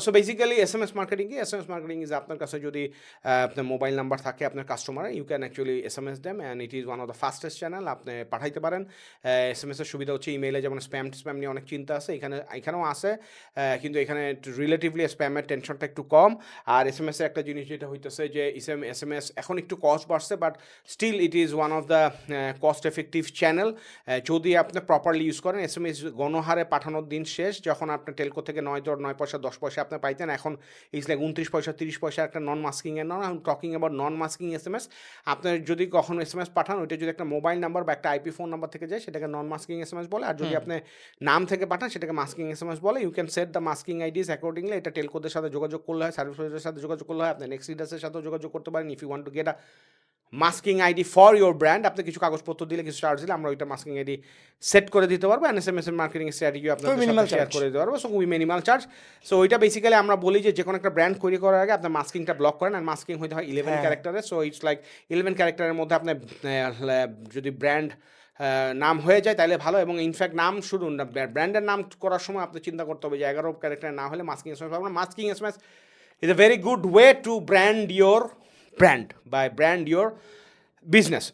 So basically SMS marketing কি? SMS marketing is আপনার কাছে যদি আপনার মোবাইল নাম্বার থাকে আপনার কাস্টমারের, you can actually SMS them and it is one of the fastest channel. আপনি পাঠাইতে পারেন। SMS এর সুবিধা হচ্ছে ইমেইলে যেমন স্প্যাম নিয়ে অনেক চিন্তা আছে, এখানেও আছে, কিন্তু এখানে রিলেটিভলি স্প্যামের টেনশনটা একটু কম। আর SMS এর একটা জিনিস যেটা হইতেছে যে SMS এখন একটু কস্ট বাড়ছে, but still it is one of the cost effective channel যদি আপনি প্রপারলি ইউজ করেন। SMS গণহারে পাঠানোর দিন শেষ, যখন আপনার টেলকো থেকে 9 পয়সা 10 পয়সা আপনি পাইতেন, এখন ইটস লাইক 29 পয়সা 30 পয়সা একটা নন মাস্কিংয়ের নন। আমি talking about non masking SMS। আপনার যদি কখনো SMS পাঠান, ওইটা যদি একটা মোবাইল নাম্বার বা একটা IP ফোন নাম্বার থেকে যায়, সেটাকে নন মাস্কিং SMS বলে। আর যদি আপনি নাম থেকে পাঠান, সেটাকে মাস্কিং SMS বলে। You can set the masking IDs accordingly. এটা টেলকোদের সাথে যোগাযোগ করলে হয়, সার্ভিস প্রোভাইডারের সাথে যোগাযোগ করলে হয়, আপনি নেক্সট লিডার্সের সাথেও যোগাযোগ করতে পারেন। If you want to get a masking ID for your brand, আপনি কিছু কাগজপত্র দিলে, কিছু চার্জ দিলে, আমরা ওইটা মাস্কিং আইডি সেট করে দিতে পারবো। অ্যান্ড SMS এর মার্কেটিং স্ট্র্যাটেজি আপনাদের সাথে শেয়ার করে দিতে পারবো। So we minimal charge. So ওইটা বেসিক্যালি আমরা বলি যে কোনো একটা ব্র্যান্ড তৈরি করার আগে আপনার মাস্কিংটা ব্লক করেন। আর মাস্কিং হইতে হয় 11 ক্যারেক্টারে। সো ইটস লাইক 11 ক্যারেক্টারের মধ্যে আপনার যদি ব্র্যান্ড নাম হয়ে যায় তাহলে ভালো। এবং ইনফ্যাক্ট নাম শুরু ব্র্যান্ডের নাম করার সময় আপনি চিন্তা করতে হবে যে 11 ক্যারেক্টার না হলে মাস্কিং SMS পাবেন। Masking SMS is a very good way to brand your brand, by brand your business.